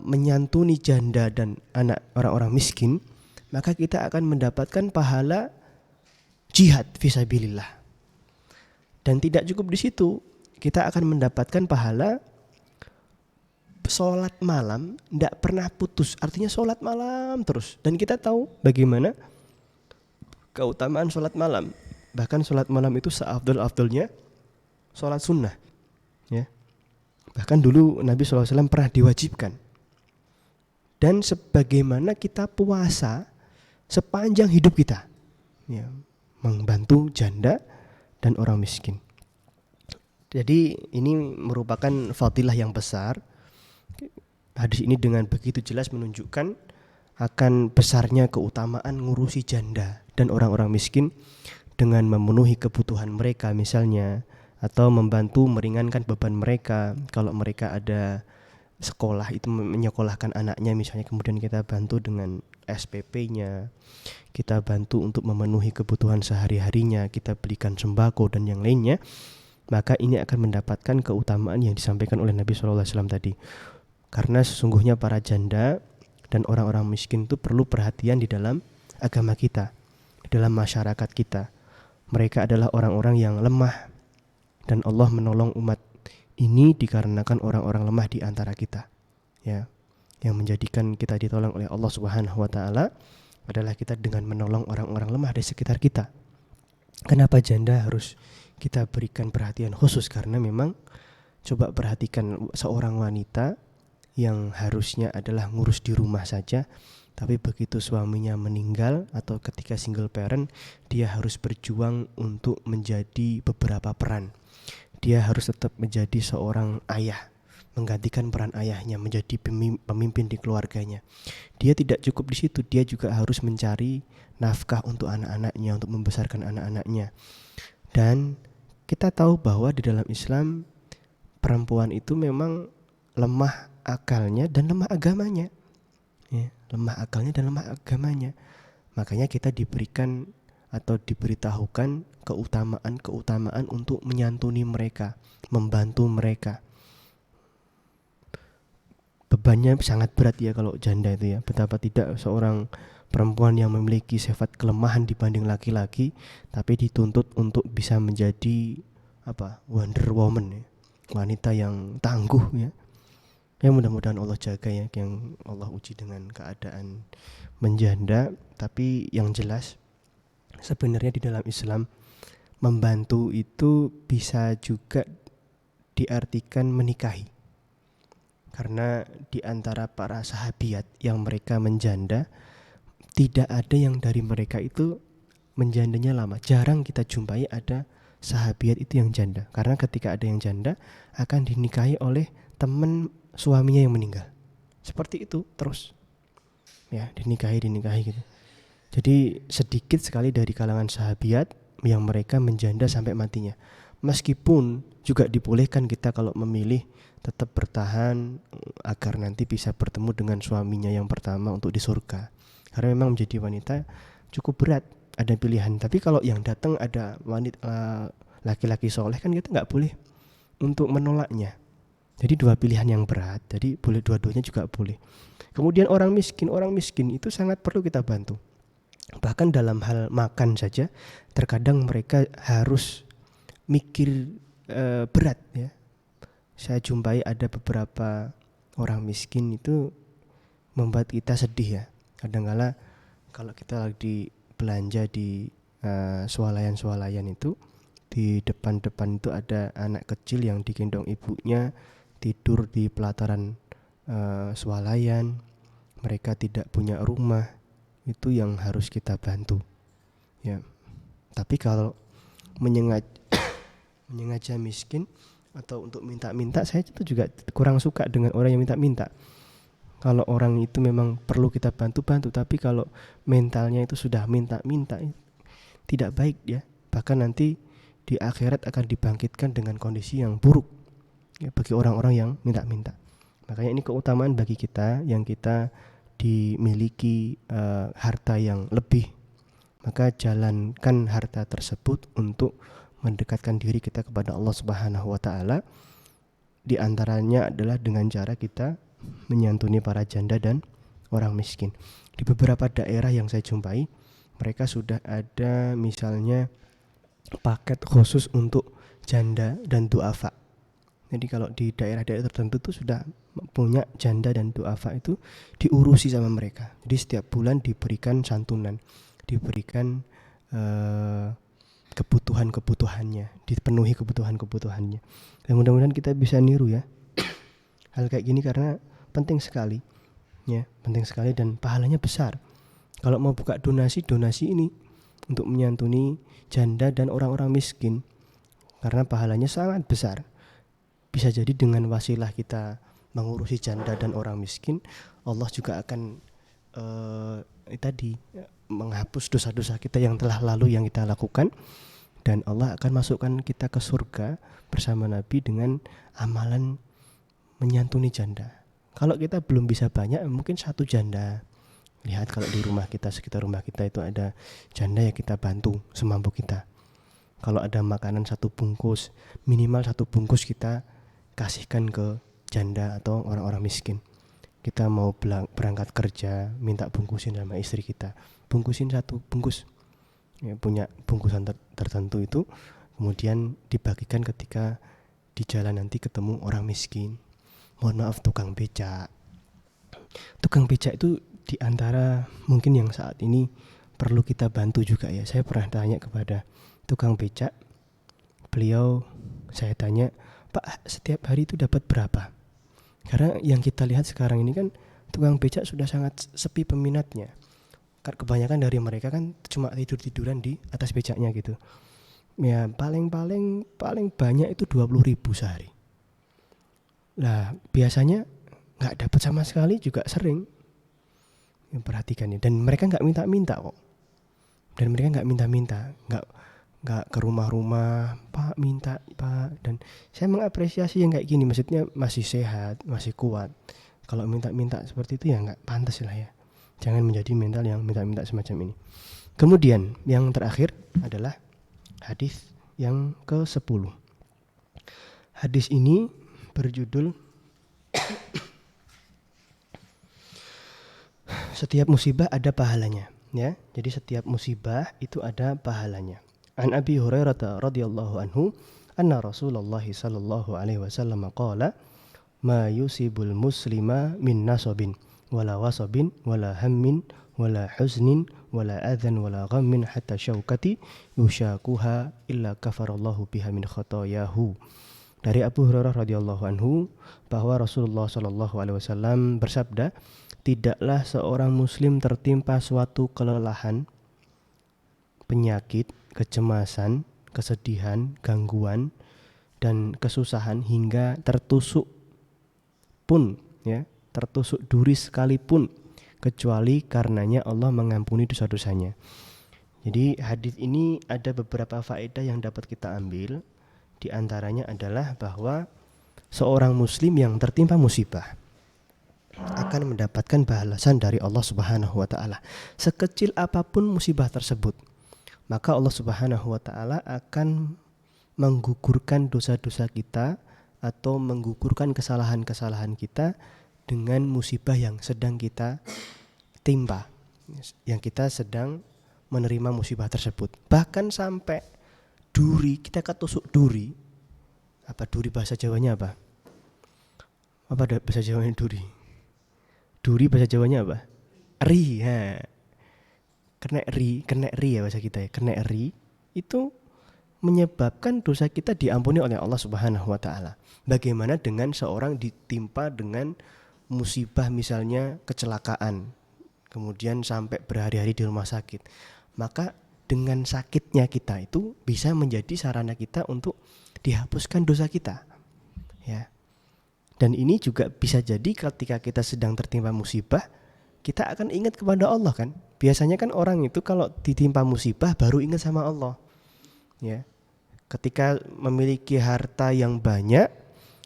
menyantuni janda dan anak orang-orang miskin, maka kita akan mendapatkan pahala jihad fi sabilillah. Dan tidak cukup di situ, kita akan mendapatkan pahala sholat malam tidak pernah putus, artinya sholat malam terus. Dan kita tahu bagaimana keutamaan sholat malam. Bahkan sholat malam itu seafdal-afdalnya sholat sunnah ya. Bahkan dulu Nabi SAW pernah diwajibkan. Dan sebagaimana kita puasa sepanjang hidup kita ya, membantu janda dan orang miskin. Jadi ini merupakan fadilah yang besar. Hadis ini dengan begitu jelas menunjukkan akan besarnya keutamaan ngurusi janda dan orang-orang miskin dengan memenuhi kebutuhan mereka misalnya, atau membantu meringankan beban mereka. Kalau mereka ada sekolah itu menyekolahkan anaknya misalnya, kemudian kita bantu dengan SPP-nya, kita bantu untuk memenuhi kebutuhan sehari-harinya, kita belikan sembako dan yang lainnya, maka ini akan mendapatkan keutamaan yang disampaikan oleh Nabi SAW tadi. Karena sesungguhnya para janda dan orang-orang miskin itu perlu perhatian di dalam agama kita, di dalam masyarakat kita. Mereka adalah orang-orang yang lemah, dan Allah menolong umat ini dikarenakan orang-orang lemah di antara kita ya. yang menjadikan kita ditolong oleh Allah Subhanahu wa taala adalah kita dengan menolong orang-orang lemah di sekitar kita. Kenapa janda harus kita berikan perhatian khusus? Karena memang coba perhatikan seorang wanita yang harusnya adalah ngurus di rumah saja, tapi begitu suaminya meninggal atau ketika single parent, dia harus berjuang untuk menjadi beberapa peran. Dia harus tetap menjadi seorang ayah, menggantikan peran ayahnya, menjadi pemimpin di keluarganya. Dia tidak cukup di situ, dia juga harus mencari nafkah untuk anak-anaknya, untuk membesarkan anak-anaknya. Dan kita tahu bahwa di dalam Islam perempuan itu memang lemah akalnya dan lemah agamanya. Ya, lemah akalnya dan lemah agamanya. Makanya kita diberikan atau diberitahukan keutamaan untuk menyantuni mereka, membantu mereka. Bebannya sangat berat ya kalau janda itu ya. Betapa tidak seorang perempuan yang memiliki sifat kelemahan dibanding laki-laki, tapi dituntut untuk bisa menjadi Wonder Woman ya. Wanita yang tangguh ya. Ya mudah-mudahan Allah jaga ya, yang Allah uji dengan keadaan menjanda. Tapi yang jelas sebenarnya di dalam Islam membantu itu bisa juga diartikan menikahi. Karena di antara para sahabiat yang mereka menjanda, tidak ada yang dari mereka itu menjandanya lama. Jarang kita jumpai ada sahabiat itu yang janda. Karena ketika ada yang janda akan dinikahi oleh teman suaminya yang meninggal. Seperti itu terus. Ya, dinikahi gitu. Jadi sedikit sekali dari kalangan sahabiat yang mereka menjanda sampai matinya. Meskipun juga dibolehkan kita kalau memilih tetap bertahan agar nanti bisa bertemu dengan suaminya yang pertama untuk di surga. Karena memang menjadi wanita cukup berat, ada pilihan. Tapi kalau yang datang ada wanita laki-laki soleh kan kita nggak boleh untuk menolaknya. Jadi dua pilihan yang berat. Jadi boleh dua-duanya juga boleh. Kemudian orang miskin itu sangat perlu kita bantu. Bahkan dalam hal makan saja, terkadang mereka harus mikir berat ya. Saya jumpai ada beberapa orang miskin itu membuat kita sedih ya. Kadang-kala kalau kita lagi belanja di swalayan itu, di depan-depan itu ada anak kecil yang digendong ibunya tidur di pelataran swalayan. Mereka tidak punya rumah, itu yang harus kita bantu ya. Tapi kalau menyengaja miskin atau untuk minta-minta, saya itu juga kurang suka dengan orang yang minta-minta. Kalau orang itu memang perlu kita bantu, tapi kalau mentalnya itu sudah minta-minta, tidak baik ya. Bahkan nanti di akhirat akan dibangkitkan dengan kondisi yang buruk ya, bagi orang-orang yang minta-minta. Makanya ini keutamaan bagi kita yang kita dimiliki harta yang lebih, maka jalankan harta tersebut untuk mendekatkan diri kita kepada Allah Subhanahu wa taala. Di antaranya adalah dengan cara kita menyantuni para janda dan orang miskin. Di beberapa daerah yang saya jumpai, mereka sudah ada misalnya paket khusus untuk janda dan duafa. Jadi kalau di daerah-daerah tertentu tuh sudah punya janda dan duafa itu diurusi sama mereka. Jadi setiap bulan diberikan santunan, diberikan kebutuhannya, dipenuhi kebutuhannya. Dan mudah-mudahan kita bisa niru ya hal kayak gini, karena penting sekali ya, penting sekali dan pahalanya besar. Kalau mau buka donasi ini untuk menyantuni janda dan orang-orang miskin, karena pahalanya sangat besar. Bisa jadi dengan wasilah kita mengurusi janda dan orang miskin, Allah juga akan menghapus dosa-dosa kita yang telah lalu yang kita lakukan, dan Allah akan masukkan kita ke surga bersama Nabi dengan amalan menyantuni janda. Kalau kita belum bisa banyak, mungkin satu janda. Lihat kalau di rumah kita, sekitar rumah kita itu ada janda, ya kita bantu semampu kita. Kalau ada makanan satu bungkus, minimal satu bungkus kita kasihkan ke janda atau orang-orang miskin. Kita mau berangkat kerja, minta bungkusin sama istri kita, bungkusin satu bungkus ya, punya bungkusan tertentu itu, kemudian dibagikan ketika di jalan nanti ketemu orang miskin. Mohon maaf tukang becak, Tukang becak itu di antara mungkin yang saat ini perlu kita bantu juga ya. Saya pernah tanya kepada tukang becak, saya tanya, Pak, setiap hari itu dapat berapa? Karena yang kita lihat sekarang ini kan tukang becak sudah sangat sepi peminatnya. Kebanyakan dari mereka kan cuma tidur-tiduran di atas becaknya gitu. Ya paling banyak itu 20.000 sehari. Lah biasanya nggak dapat sama sekali juga sering. Ya, perhatikan ya. Dan mereka nggak minta-minta kok. Dan mereka nggak minta-minta, nggak ke rumah-rumah, Pak minta Pak. Dan saya mengapresiasi yang kayak gini, maksudnya masih sehat, masih kuat. Kalau minta-minta seperti itu ya nggak pantas lah ya. Jangan menjadi mental yang minta-minta semacam ini. Kemudian yang terakhir adalah hadis yang ke-10. Hadis ini berjudul setiap musibah ada pahalanya, ya. Jadi setiap musibah itu ada pahalanya. An Abi Hurairah radhiyallahu anhu anna Rasulullah sallallahu alaihi wasallam qala ma yusibul muslima min nasabin wala wasabin wala hammin wala huznin wala adhan wala ghammin hatta syaukati yushakuha illa kafarallahu biha min khatayahu. Dari Abu Hurairah radhiyallahu anhu bahwa Rasulullah sallallahu alaihi wasallam bersabda, tidaklah seorang muslim tertimpa suatu kelelahan, penyakit, kecemasan, kesedihan, gangguan dan kesusahan hingga tertusuk pun, ya, tertusuk duri sekalipun, kecuali karenanya Allah mengampuni dosa-dosanya. Jadi hadis ini ada beberapa faedah yang dapat kita ambil. Di antaranya adalah bahwa seorang muslim yang tertimpa musibah akan mendapatkan balasan dari Allah Subhanahu wa taala. Sekecil apapun musibah tersebut, maka Allah Subhanahu wa taala akan menggugurkan dosa-dosa kita atau menggugurkan kesalahan-kesalahan kita dengan musibah yang sedang kita timpa, yang kita sedang menerima musibah tersebut. Bahkan sampai duri, kita ketusuk duri. Apa duri bahasa Jawanya apa? Apa bahasa Jawanya duri? Duri bahasa Jawanya apa? Eri, ya. Kena ri ya bahasa kita ya. Kena ri itu menyebabkan dosa kita diampuni oleh Allah Subhanahu wa taala. Bagaimana dengan seorang ditimpa dengan musibah, misalnya kecelakaan, kemudian sampai berhari-hari di rumah sakit. Maka dengan sakitnya kita itu bisa menjadi sarana kita untuk dihapuskan dosa kita, ya. Dan ini juga bisa jadi ketika kita sedang tertimpa musibah, kita akan ingat kepada Allah kan. Biasanya kan orang itu kalau ditimpa musibah baru ingat sama Allah, ya. Ketika memiliki harta yang banyak,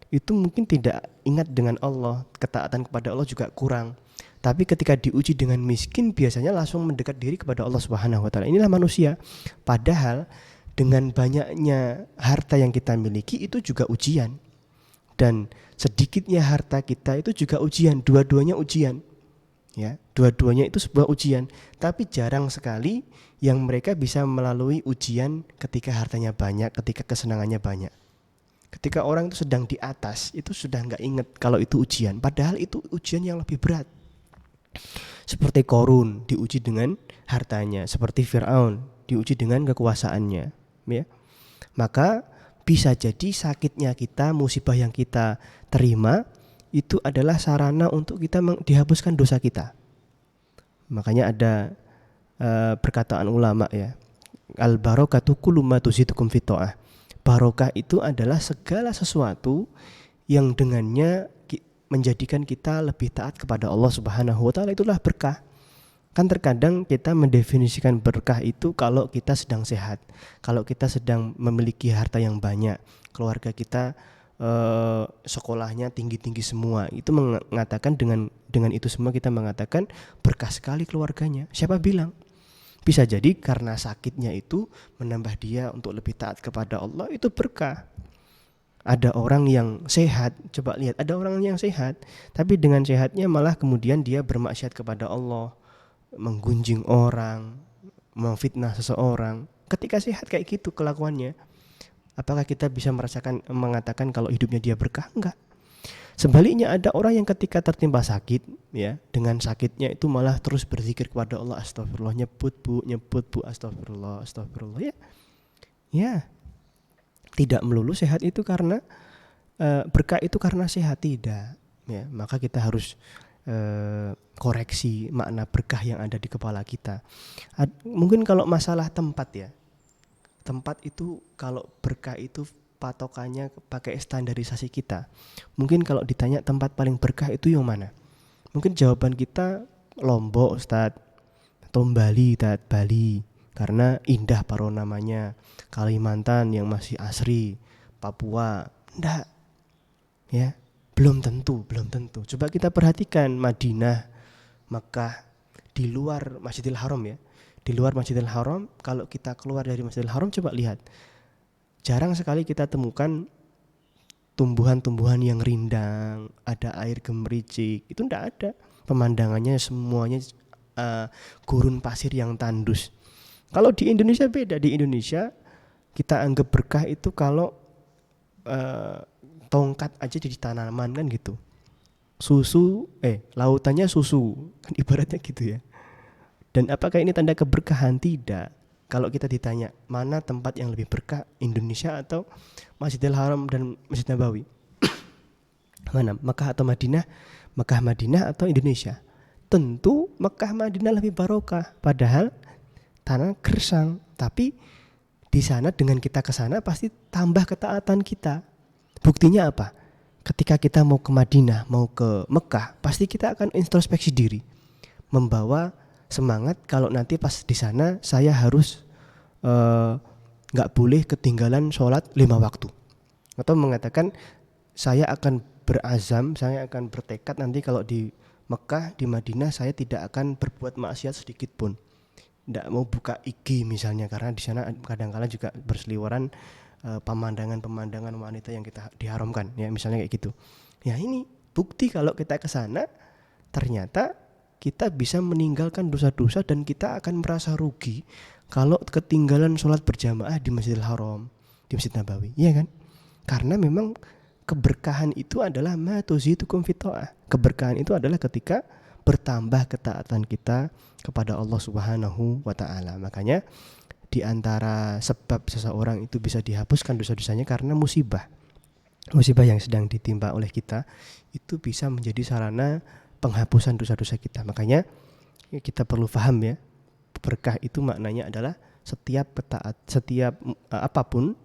itu mungkin tidak ingat dengan Allah, ketaatan kepada Allah juga kurang. Tapi ketika diuji dengan miskin, biasanya langsung mendekat diri kepada Allah Subhanahu wa taala. Inilah manusia. Padahal dengan banyaknya harta yang kita miliki itu juga ujian. Dan sedikitnya harta kita itu juga ujian, dua-duanya ujian. Ya, dua-duanya itu sebuah ujian. Tapi jarang sekali yang mereka bisa melalui ujian ketika hartanya banyak, ketika kesenangannya banyak. Ketika orang itu sedang di atas, itu sudah enggak ingat kalau itu ujian. Padahal itu ujian yang lebih berat. Seperti Korun diuji dengan hartanya, seperti Fir'aun diuji dengan kekuasaannya, ya. Maka bisa jadi sakitnya kita, musibah yang kita terima itu adalah sarana untuk kita dihapuskan dosa kita. Makanya ada perkataan ulama, ya, al barokatu kullu ma tuzitukum fit ta'ah. Barokah itu adalah segala sesuatu yang dengannya menjadikan kita lebih taat kepada Allah Subhanahu wa taala, itulah berkah. Kan terkadang kita mendefinisikan berkah itu kalau kita sedang sehat, kalau kita sedang memiliki harta yang banyak, keluarga kita sekolahnya tinggi-tinggi semua. Itu mengatakan dengan itu semua kita mengatakan berkah sekali keluarganya. Siapa bilang? Bisa jadi karena sakitnya itu menambah dia untuk lebih taat kepada Allah, itu berkah. Ada orang yang sehat, coba lihat, ada orang yang sehat, tapi dengan sehatnya malah kemudian dia bermaksiat kepada Allah, menggunjing orang, memfitnah seseorang. Ketika sehat kayak gitu kelakuannya, apakah kita bisa mengatakan kalau hidupnya dia berkah? Enggak. Sebaliknya ada orang yang ketika tertimpa sakit, ya, dengan sakitnya itu malah terus berzikir kepada Allah, astagfirullah, nyebut bu, astagfirullah, astagfirullah, ya. Ya, tidak melulu sehat itu karena berkah itu karena sehat, tidak. Ya, maka kita harus koreksi makna berkah yang ada di kepala kita. Mungkin kalau masalah tempat, ya, tempat itu kalau berkah itu patokannya pakai standarisasi kita. Mungkin kalau ditanya tempat paling berkah itu yang mana, mungkin jawaban kita Lombok, Ustaz, atau Bali, Ustaz, Bali, karena indah namanya. Kalimantan yang masih asri, Papua, enggak, ya, belum tentu. Coba kita perhatikan Madinah, Makkah, di luar Masjidil Haram, ya, di luar Masjidil Haram. Kalau kita keluar dari Masjidil Haram, coba lihat, jarang sekali kita temukan tumbuhan-tumbuhan yang rindang, ada air gemericik, itu enggak ada. Pemandangannya semuanya gurun pasir yang tandus. Kalau di Indonesia beda. Di Indonesia kita anggap berkah itu kalau tongkat aja jadi tanaman, kan gitu. Lautannya susu, kan ibaratnya gitu, ya. Dan apakah ini tanda keberkahan? Tidak. Kalau kita ditanya mana tempat yang lebih berkah, Indonesia atau Masjidil Haram dan Masjid Nabawi, mana, Mekah atau Madinah? Mekah, Madinah atau Indonesia? Tentu Mekah, Madinah lebih barokah, padahal tanah gersang. Tapi di sana, dengan kita ke sana pasti tambah ketaatan kita. Buktinya apa? Ketika kita mau ke Madinah, mau ke Mekah, pasti kita akan introspeksi diri, membawa semangat kalau nanti pas di sana saya harus nggak boleh ketinggalan sholat 5 waktu, atau mengatakan saya akan berazam, saya akan bertekad nanti kalau di Mekah, di Madinah saya tidak akan berbuat maksiat sedikit pun, tidak mau buka IG misalnya, karena di sana kadang-kala juga berseliweran pemandangan wanita yang kita diharamkan, ya, misalnya kayak gitu. Ya, ini bukti kalau kita ke sana ternyata kita bisa meninggalkan dosa-dosa dan kita akan merasa rugi kalau ketinggalan sholat berjamaah di Masjidil Haram, di Masjid Nabawi, iya kan? Karena memang keberkahan itu adalah ma tuzitukum fitoah. Keberkahan itu adalah ketika bertambah ketaatan kita kepada Allah Subhanahu wa ta'ala. Makanya di antara sebab seseorang itu bisa dihapuskan dosa-dosanya karena musibah yang sedang ditimpa oleh kita, itu bisa menjadi sarana penghapusan dosa-dosa kita. Makanya kita perlu paham, ya, berkah itu maknanya adalah setiap apapun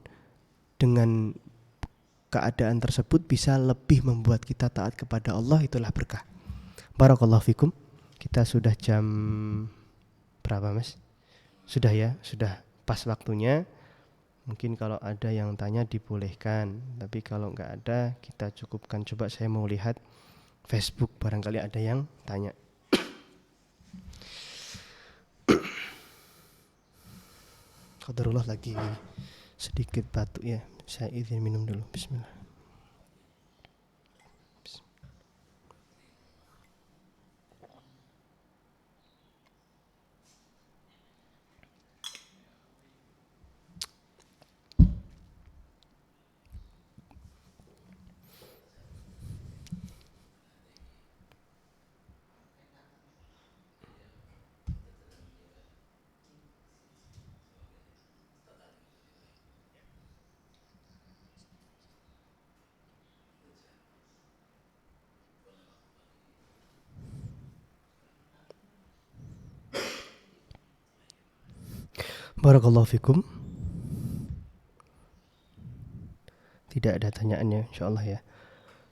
dengan keadaan tersebut bisa lebih membuat kita taat kepada Allah, itulah berkah. Barakallahu fikum. Kita sudah jam berapa, Mas? Sudah, ya, sudah pas waktunya. Mungkin kalau ada yang tanya dibolehkan, tapi kalau nggak ada kita cukupkan. Coba saya mau lihat Facebook, barangkali ada yang tanya. Qadarullah lagi sedikit batuk, ya, saya izin minum dulu. Bismillah. Barakallahu fikum. Tidak ada tanyaannya, insyaallah, ya.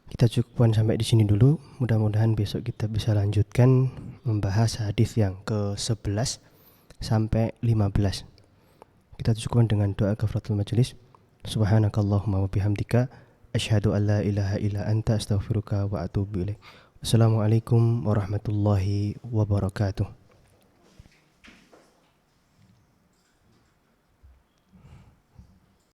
Kita cukupkan sampai di sini dulu. Mudah-mudahan besok kita bisa lanjutkan membahas hadis yang ke-11 sampai 15. Kita cukupkan dengan doa kafaratul majelis. Subhanakallahumma wa bihamdika asyhadu an la ilaha illa anta astaghfiruka wa atubu ilaik. Wassalamualaikum warahmatullahi wabarakatuh.